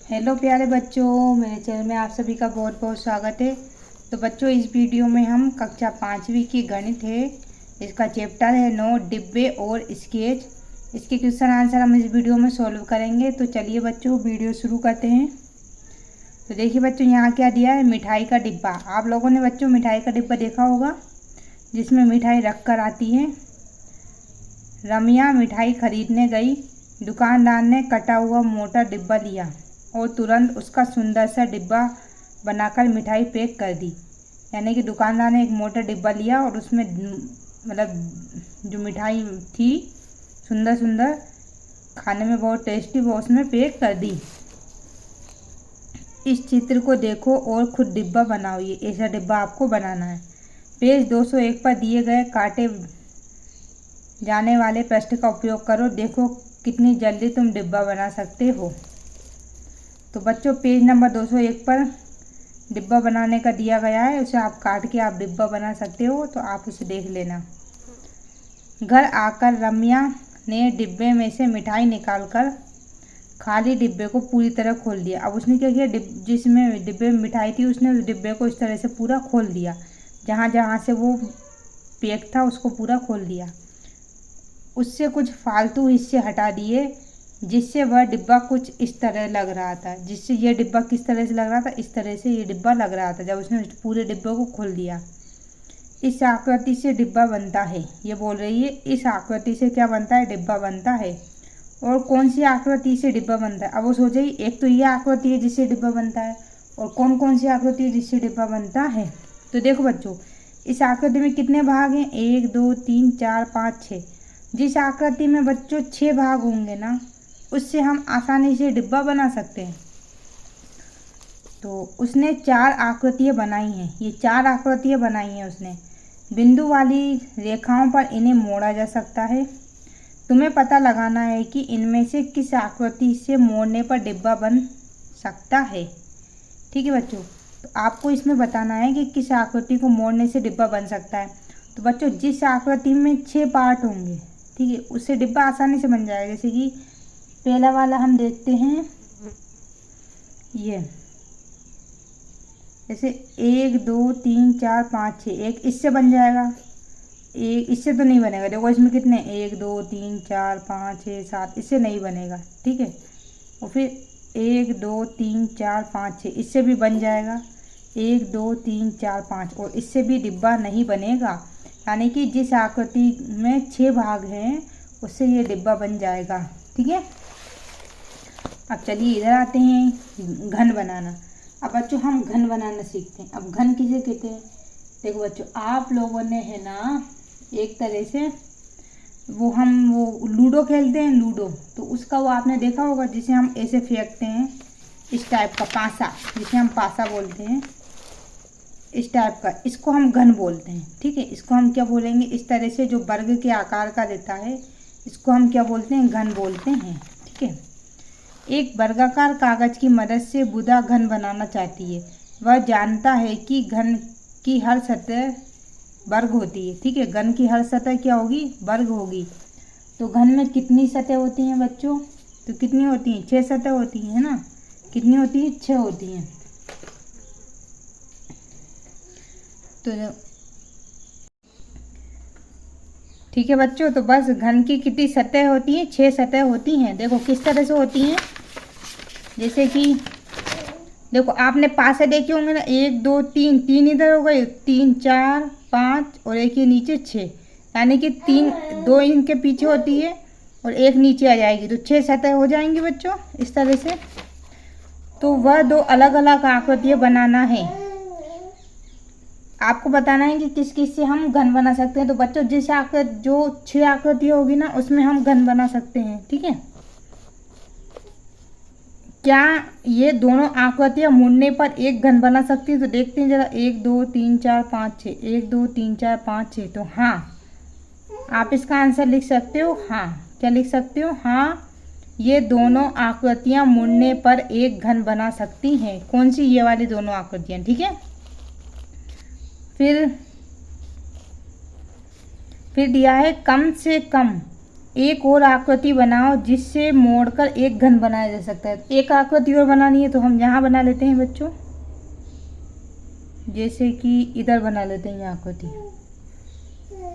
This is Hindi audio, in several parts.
हेलो प्यारे बच्चों, मेरे चैनल में आप सभी का बहुत बहुत स्वागत है। तो बच्चों, इस वीडियो में हम कक्षा 5वीं की गणित है, इसका चैप्टर है 9 डिब्बे और स्केच। इसके क्वेश्चन आंसर हम इस वीडियो में सॉल्व करेंगे। तो चलिए बच्चों, वीडियो शुरू करते हैं। तो देखिए बच्चों, यहाँ क्या दिया है, मिठाई का डिब्बा। आप लोगों ने बच्चों मिठाई का डिब्बा देखा होगा, जिसमें मिठाई रख कर आती है। रमिया मिठाई खरीदने गई। दुकानदार ने कटा हुआ मोटा डिब्बा लिया और तुरंत उसका सुंदर सा डिब्बा बनाकर मिठाई पैक कर दी। यानी कि दुकानदार ने एक मोटा डिब्बा लिया और उसमें मतलब जो मिठाई थी सुंदर सुंदर, खाने में बहुत टेस्टी, वो उसमें पैक कर दी। इस चित्र को देखो और खुद डिब्बा बनाओ। ये ऐसा डिब्बा आपको बनाना है। पेज 201 पर दिए गए काटे जाने वाले पृष्ठ का उपयोग करो। देखो कितनी जल्दी तुम डिब्बा बना सकते हो। तो बच्चों, पेज नंबर 201 पर डिब्बा बनाने का दिया गया है, उसे आप काट के आप डिब्बा बना सकते हो। तो आप उसे देख लेना। घर आकर रम्या ने डिब्बे में से मिठाई निकालकर खाली डिब्बे को पूरी तरह खोल दिया। अब उसने क्या किया, जिसमें डिब्बे में मिठाई थी उसने उस डिब्बे को इस तरह से पूरा खोल दिया। जहाँ जहाँ से वो पैक था उसको पूरा खोल दिया। उससे कुछ फालतू हिस्से हटा दिए, जिससे वह डिब्बा कुछ इस तरह लग रहा था। जिससे ये डिब्बा किस तरह से लग रहा था, इस तरह से ये डिब्बा लग रहा था जब उसने पूरे डिब्बे को खोल दिया। इस आकृति से डिब्बा बनता है, ये बोल रही है। इस आकृति से क्या बनता है, डिब्बा बनता है। और कौन सी आकृति से डिब्बा बनता है। अब वो सोचे, एक तो ये आकृति है जिससे डिब्बा बनता है, और कौन कौन सी आकृति है जिससे डिब्बा बनता है। तो देखो बच्चों, इस आकृति में कितने भाग हैं, 1 2 3 4 5 6। जिस आकृति में बच्चों 6 भाग होंगे ना, उससे हम आसानी से डिब्बा बना सकते हैं। तो उसने 4 आकृतियाँ बनाई हैं। ये 4 आकृतियाँ बनाई हैं उसने। बिंदु वाली रेखाओं पर इन्हें मोड़ा जा सकता है। तुम्हें पता लगाना है कि इनमें से किस आकृति से मोड़ने पर डिब्बा बन सकता है। ठीक है बच्चों, तो आपको इसमें बताना है कि किस आकृति को मोड़ने से डिब्बा बन सकता है। तो बच्चों, जिस आकृति में 6 पार्ट होंगे, ठीक है, उससे डिब्बा आसानी से बन जाएगा। जैसे कि पहला वाला हम देखते हैं, ये जैसे 1 2 3 4 5 6, एक इससे बन जाएगा। एक इससे तो नहीं बनेगा। देखो इसमें कितने, 1 2 3 4 5 6 7, इससे नहीं बनेगा। ठीक है, और फिर 1 2 3 4 5 6, इससे भी बन जाएगा। 1 2 3 4 5, और इससे भी डिब्बा नहीं बनेगा। यानी कि जिस आकृति में 6 भाग हैं उससे ये डिब्बा बन जाएगा। ठीक है, अब चलिए इधर आते हैं, घन बनाना। अब बच्चों, हम घन बनाना सीखते हैं। अब घन किसे कहते हैं। देखो बच्चों, आप लोगों ने है ना, एक तरह से वो लूडो खेलते हैं, लूडो। तो उसका वो आपने देखा होगा, जिसे हम ऐसे फेंकते हैं, इस टाइप का पासा, जिसे हम पासा बोलते हैं, इस टाइप का, इसको हम घन बोलते हैं। ठीक है, इसको हम क्या बोलेंगे, इस तरह से जो वर्ग के आकार का रहता है, इसको हम क्या बोलते हैं, घन बोलते हैं। ठीक है, एक वर्गाकार कागज की मदद से बुधा घन बनाना चाहती है। वह जानता है कि घन की हर सतह वर्ग होती है। ठीक है, घन की हर सतह क्या होगी, वर्ग होगी। तो घन में कितनी सतह होती हैं बच्चों, तो कितनी होती हैं, 6 सतह होती हैं ना। कितनी होती हैं, 6 होती हैं। तो ठीक है बच्चों, तो बस घन की कितनी सतह होती हैं, 6 सतह होती हैं। देखो किस तरह से होती हैं। जैसे कि देखो, आपने पासे देखे होंगे ना, 1 2 3, 3 इधर हो गए, 3 4 5, और एक ये नीचे 6। यानी कि 3 2 इनके पीछे होती है और एक नीचे आ जाएगी, तो 6 सतह हो जाएंगी बच्चों इस तरह से। तो वह 2 अलग अलग आकृतियाँ बनाना है। आपको बताना है कि किस किस से हम घन बना सकते हैं। तो बच्चों, जिस आकृति जो 6 आकृतियाँ होगी ना, उसमें हम घन बना सकते हैं। ठीक है, क्या ये दोनों आकृतियाँ मुड़ने पर एक घन बना सकती है। तो देखते हैं जरा, 1 2 3 4 5 6, 1 2 3 4 5 6। तो हाँ, आप इसका आंसर लिख सकते हो। हाँ, क्या लिख सकते हो, हाँ, ये दोनों आकृतियाँ मुड़ने पर एक घन बना सकती हैं। कौन सी, ये वाली दोनों आकृतियाँ। ठीक है, फिर दिया है कम से कम एक और आकृति बनाओ जिससे मोड़कर एक घन बनाया जा सकता है। एक आकृति और बनानी है तो हम यहाँ बना लेते हैं बच्चों, जैसे कि इधर बना लेते हैं आकृति।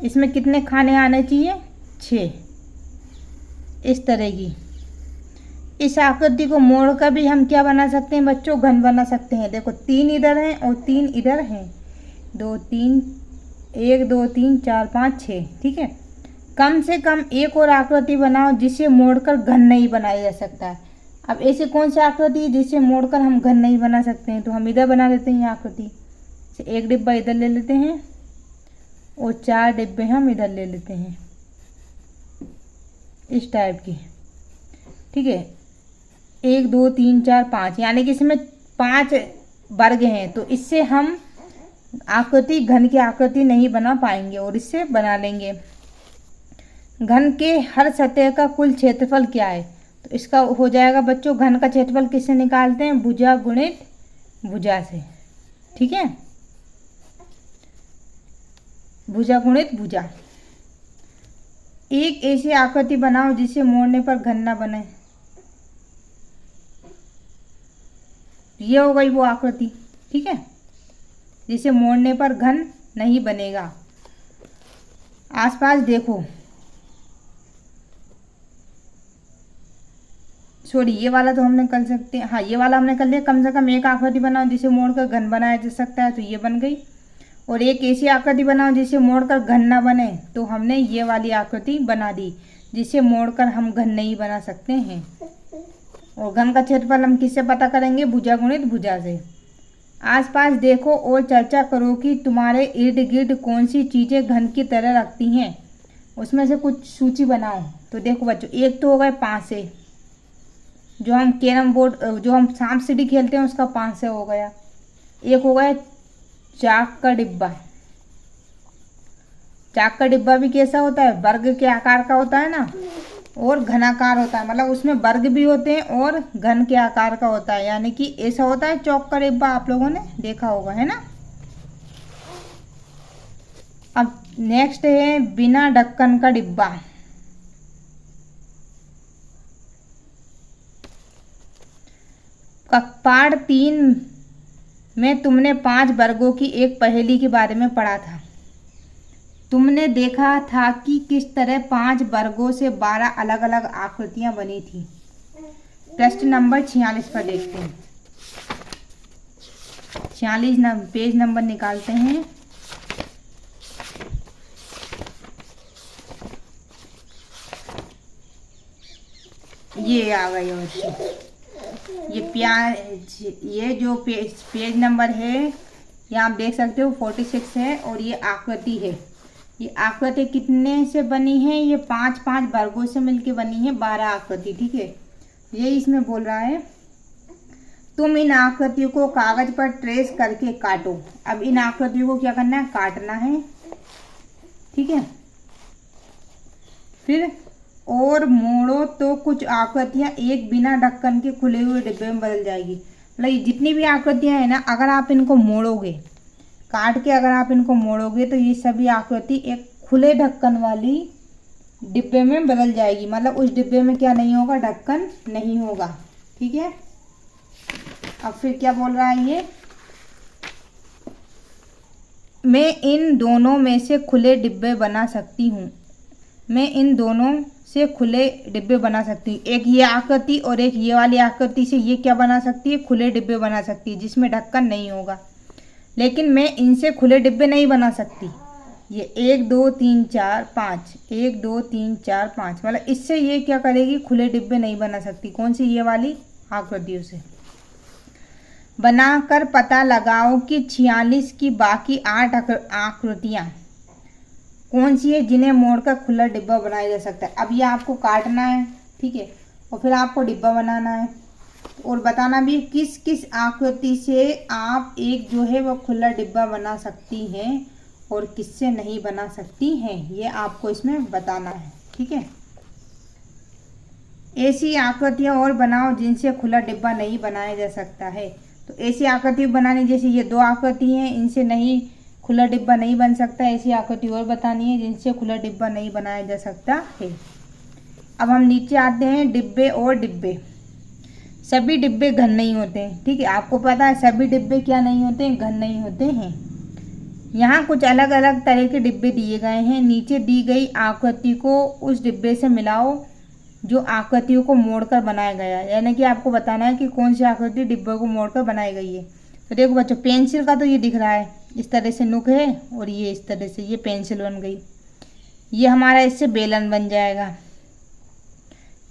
इसमें कितने खाने आने चाहिए? 6। इस तरह की इस आकृति को मोड़कर भी हम क्या बना सकते हैं बच्चों? घन बना सकते हैं। देखो 3 इधर हैं और 3 इधर हैं, 2 3 1 2 3 4 5 6, ठीक है। कम से कम एक और आकृति बनाओ जिसे मोड़कर घन नहीं बनाया जा सकता है। अब ऐसे कौन सी आकृति है जिसे मोड़कर हम घन नहीं बना सकते हैं? तो हम इधर बना लेते हैं आकृति। एक डिब्बा इधर ले लेते हैं और 4 डिब्बे हम इधर ले लेते हैं, इस टाइप की, ठीक है। 1 2 3 4 5, यानी कि इसमें 5 वर्ग हैं, तो इससे हम आकृति घन की आकृति नहीं बना पाएंगे और इससे बना लेंगे। घन के हर सतह का कुल क्षेत्रफल क्या है? तो इसका हो जाएगा बच्चों, घन का क्षेत्रफल किससे निकालते हैं? भुजा गुणित भुजा से, ठीक है। भुजा गुणित भुजा। एक ऐसी आकृति बनाओ जिसे मोड़ने पर घन ना बने। ये हो गई वो आकृति, ठीक है, जिसे मोड़ने पर घन नहीं बनेगा। आसपास देखो, सॉरी ये वाला तो हमने कर सकते हैं, हाँ ये वाला हमने कर लिया। कम से कम एक आकृति बनाओ जिसे मोड़कर घन बनाया जा सकता है, तो ये बन गई। और एक ऐसी आकृति बनाओ जिसे मोड़कर घन ना बने, तो हमने ये वाली आकृति बना दी जिसे मोड़कर हम घन नहीं बना सकते हैं। और घन का क्षेत्रफल हम किससे पता करेंगे? भुजा गुणित भुजा से। आसपास देखो और चर्चा करो कि तुम्हारे इर्द गिर्द कौन सी चीज़ें घन की तरह रखती हैं। उसमें से कुछ सूची बनाओ। तो देखो बच्चों, एक तो हो गए 5 से, जो हम कैरम बोर्ड, जो हम सांप सीढ़ी खेलते हैं उसका 5 से हो गया। एक हो गया चाक का डिब्बा। चाक का डिब्बा भी कैसा होता है? वर्ग के आकार का होता है ना, और घनाकार होता है, मतलब उसमें वर्ग भी होते हैं और घन के आकार का होता है, यानी कि ऐसा होता है चौक का डिब्बा, आप लोगों ने देखा होगा, है ना। अब नेक्स्ट है बिना ढक्कन का डिब्बा। पाठ 3 में तुमने 5 वर्गों की एक पहेली के बारे में पढ़ा था। तुमने देखा था कि किस तरह 5 वर्गों से 12 अलग अलग आकृतियां बनी थी। प्रश्न नंबर 46 पर देखते हैं। 46 पेज नंबर निकालते हैं। ये आ गई बच्चों, ये जो पेज नंबर है, ये आप देख सकते हो 46 है, और ये आकृति है। ये आकृति कितने से बनी है? ये 5 वर्गों से मिलके बनी है 12 आकृति, ठीक है। ये इसमें बोल रहा है तुम इन आकृतियों को कागज पर ट्रेस करके काटो। अब इन आकृतियों को क्या करना है? काटना है, ठीक है। फिर और मोड़ो तो कुछ आकृतियां एक बिना ढक्कन के खुले हुए डिब्बे में बदल जाएगी। मतलब जितनी भी आकृतियां हैं ना, अगर आप इनको मोड़ोगे, काट के अगर आप इनको मोड़ोगे, तो ये सभी आकृति एक खुले ढक्कन वाली डिब्बे में बदल जाएगी। मतलब उस डिब्बे में क्या नहीं होगा? ढक्कन नहीं होगा, ठीक है। अब फिर क्या बोल रहा है ये? मैं इन दोनों में से खुले डिब्बे बना सकती हूँ। मैं इन दोनों से खुले डिब्बे बना सकती हूँ। एक ये आकृति और एक ये वाली आकृति से ये क्या बना सकती है? खुले डिब्बे बना सकती है जिसमें ढक्कन नहीं होगा। लेकिन मैं इनसे खुले डिब्बे नहीं बना सकती। ये 1 2 3 4 5, 1 2 3 4 5, मतलब इससे ये क्या करेगी? खुले डिब्बे नहीं बना सकती। कौन सी? ये वाली आकृतियों से। बनाकर पता लगाओ कि 46 की बाकी 8 आकृतियाँ कौन सी है जिन्हें मोड़कर खुला डिब्बा बनाया जा सकता है। अब ये आपको काटना है, ठीक है, और फिर आपको डिब्बा बनाना है और बताना भी किस किस आकृति से आप एक जो है वो खुला डिब्बा बना सकती हैं और किससे नहीं बना सकती हैं, ये आपको इसमें बताना है, ठीक है। ऐसी आकृतियाँ और बनाओ जिनसे खुला डिब्बा नहीं बनाया जा सकता है। तो ऐसी आकृति बनानी, जैसे ये 2 आकृति हैं, इनसे नहीं खुला डिब्बा नहीं बन सकता। ऐसी आकृति और बतानी है जिनसे खुला डिब्बा नहीं बनाया जा सकता है। अब हम नीचे आते हैं डिब्बे और डिब्बे। सभी डिब्बे घन नहीं होते हैं, ठीक है, आपको पता है सभी डिब्बे क्या नहीं होते हैं, घन नहीं होते हैं। यहाँ कुछ अलग अलग तरह के डिब्बे दिए गए हैं। नीचे दी गई आकृति को उस डिब्बे से मिलाओ जो आकृतियों को मोड़कर बनाया गया है, यानी कि आपको बताना है कि कौन सी आकृति डिब्बे को मोड़कर बनाई गई है। तो देखो बच्चों, पेंसिल का तो ये दिख रहा है, इस तरह से नुक है और ये इस तरह से ये पेंसिल बन गई। ये हमारा इससे बेलन बन जाएगा,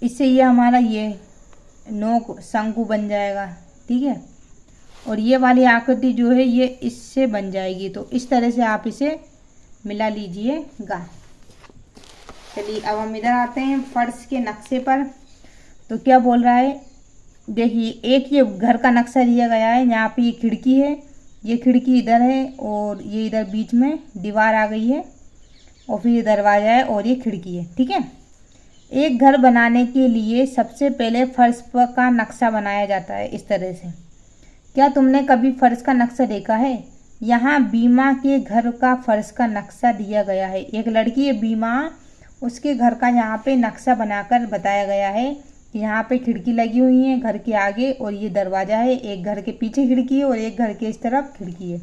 इससे ये हमारा ये नोक शंकु बन जाएगा, ठीक है। और ये वाली आकृति जो है ये इससे बन जाएगी। तो इस तरह से आप इसे मिला लीजिएगा। चलिए अब हम इधर आते हैं फर्श के नक्शे पर। तो क्या बोल रहा है, देखिए एक ये घर का नक्शा दिया गया है। यहाँ पे ये खिड़की है, ये खिड़की इधर है और ये इधर बीच में दीवार आ गई है और फिर ये दरवाज़ा है और ये खिड़की है, ठीक है। एक घर बनाने के लिए सबसे पहले फर्श का नक्शा बनाया जाता है इस तरह से। क्या तुमने कभी फर्श का नक्शा देखा है? यहाँ बीमा के घर का फर्श का नक्शा दिया गया है। एक लड़की है बीमा, उसके घर का यहाँ पे नक्शा बनाकर बताया गया है कि यहाँ पे खिड़की लगी हुई है घर के आगे और ये दरवाज़ा है। एक घर के पीछे खिड़की है और एक घर के इस तरफ खिड़की है।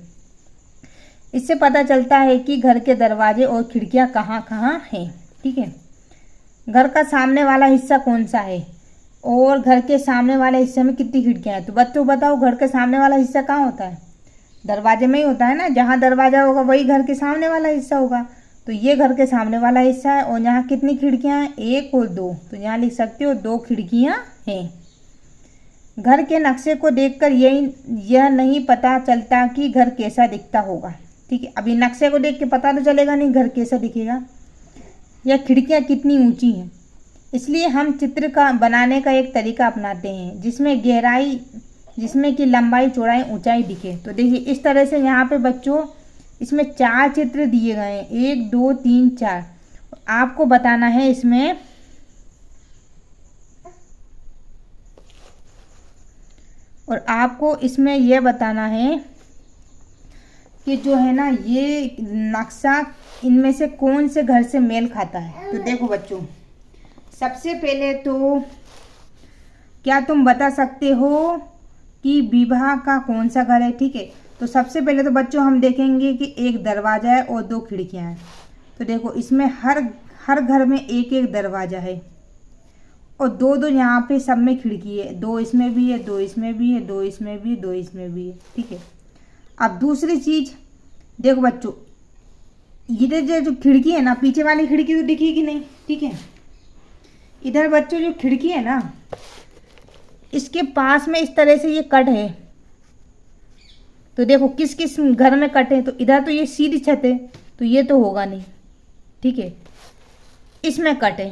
इससे पता चलता है कि घर के दरवाजे और खिड़कियाँ कहाँ कहाँ हैं, ठीक है। घर का सामने वाला हिस्सा कौन सा है और घर के सामने वाले हिस्से में कितनी खिड़कियाँ हैं? तो बच्चों बताओ, घर के सामने वाला हिस्सा कहाँ होता है? दरवाजे में ही होता है ना। जहाँ दरवाज़ा होगा वही घर के सामने वाला हिस्सा होगा। तो ये घर के सामने वाला हिस्सा है और यहाँ कितनी खिड़कियाँ हैं? 1 और 2। तो यहाँ लिख सकते हो 2 खिड़कियाँ हैं। घर के नक्शे को देखकर यह नहीं पता चलता कि घर कैसा दिखता होगा, ठीक है। अभी नक्शे को देख के पता तो चलेगा नहीं घर कैसा दिखेगा या खिड़कियाँ कितनी ऊंची हैं। इसलिए हम चित्र का बनाने का एक तरीका अपनाते हैं जिसमें कि लंबाई चौड़ाई ऊंचाई दिखे। तो देखिए इस तरह से यहाँ पे बच्चों इसमें 4 चित्र दिए गए हैं, 1 2 3 4। आपको बताना है इसमें और आपको इसमें यह बताना है कि जो है ना ये नक्शा इनमें से कौन से घर से मेल खाता है। तो देखो बच्चों, सबसे पहले तो क्या तुम बता सकते हो कि विवाह का कौन सा घर है, ठीक है। तो सबसे पहले तो बच्चों हम देखेंगे कि एक दरवाज़ा है और 2 खिड़कियां हैं। तो देखो इसमें हर घर में एक एक दरवाज़ा है और 2 यहाँ पे सब में खिड़की है। 2 इसमें भी है, 2 इसमें भी है, 2 इसमें भी है, 2 इसमें भी है, ठीक है। अब दूसरी चीज़ देखो बच्चों, इधर जो खिड़की है ना, पीछे वाली खिड़की तो दिखेगी नहीं, ठीक है। इधर बच्चों जो खिड़की है ना, इसके पास में इस तरह से ये कट है। तो देखो किस किस घर में कट है। तो इधर तो ये सीधी छत है तो ये तो होगा नहीं, ठीक है। इसमें कट है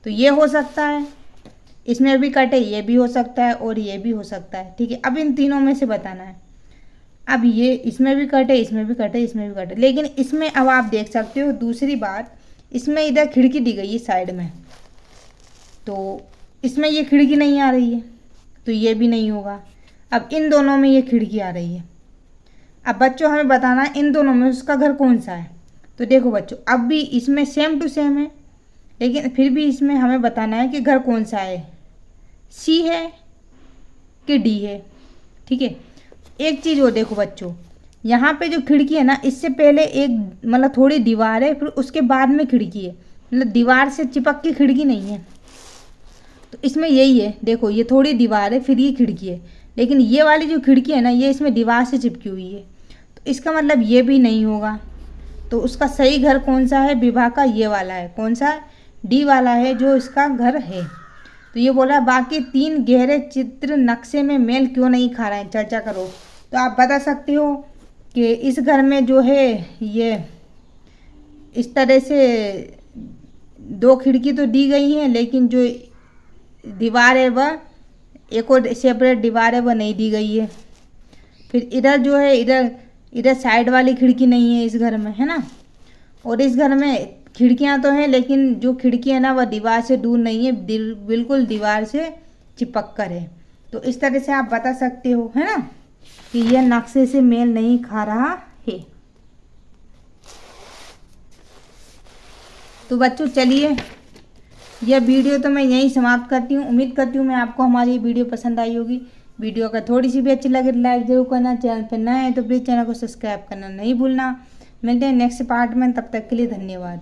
तो ये हो सकता है, इसमें भी कट है, ये भी हो सकता है और ये भी हो सकता है, ठीक है। अब इन तीनों में से बताना है। अब ये इसमें भी कट है, इसमें भी कट है, इसमें भी कट है, लेकिन इसमें अब आप देख सकते हो दूसरी बात, इसमें इधर खिड़की दी गई है साइड में, तो इसमें ये खिड़की नहीं आ रही है तो ये भी नहीं होगा। अब इन दोनों में ये खिड़की आ रही है। अब बच्चों हमें बताना है इन दोनों में उसका घर कौन सा है। तो देखो बच्चों, अब भी इसमें सेम टू सेम है, लेकिन फिर भी इसमें हमें बताना है कि घर कौन सा है, सी है कि डी है, ठीक है। एक चीज़ और देखो बच्चों, यहाँ पे जो खिड़की है ना, इससे पहले एक मतलब थोड़ी दीवार है, फिर उसके बाद में खिड़की है, मतलब दीवार से चिपक की खिड़की नहीं है। तो इसमें यही है, देखो ये थोड़ी दीवार है फिर ये खिड़की है, लेकिन ये वाली जो खिड़की है ना ये इसमें दीवार से चिपकी हुई है। तो इसका मतलब ये भी नहीं होगा। तो उसका सही घर कौन सा है विवाह का? ये वाला है। कौन सा? डी वाला है जो इसका घर है। तो ये बोला बाकी 3 गहरे चित्र नक्शे में मेल क्यों नहीं खा रहे हैं, चर्चा करो। तो आप बता सकते हो कि इस घर में जो है ये इस तरह से 2 खिड़की तो दी गई हैं, लेकिन जो दीवार है वह एक और सेपरेट दीवार है वह नहीं दी गई है। फिर इधर जो है इधर साइड वाली खिड़की नहीं है इस घर में, है ना। और इस घर में खिड़कियां तो हैं लेकिन जो खिड़की है ना वह दीवार से दूर नहीं है, बिल्कुल दीवार से चिपक कर है। तो इस तरह से आप बता सकते हो, है ना, कि यह नक्शे से मेल नहीं खा रहा है। तो बच्चों चलिए यह वीडियो तो मैं यहीं समाप्त करती हूँ। उम्मीद करती हूँ मैं आपको हमारी ये वीडियो पसंद आई होगी। वीडियो अगर थोड़ी सी भी अच्छी लगे तो लाइक जरूर करना। चैनल पर नए हैं तो प्लीज़ चैनल को सब्सक्राइब करना नहीं भूलना। मिलते हैं नेक्स्ट पार्ट में, तब तक के लिए धन्यवाद।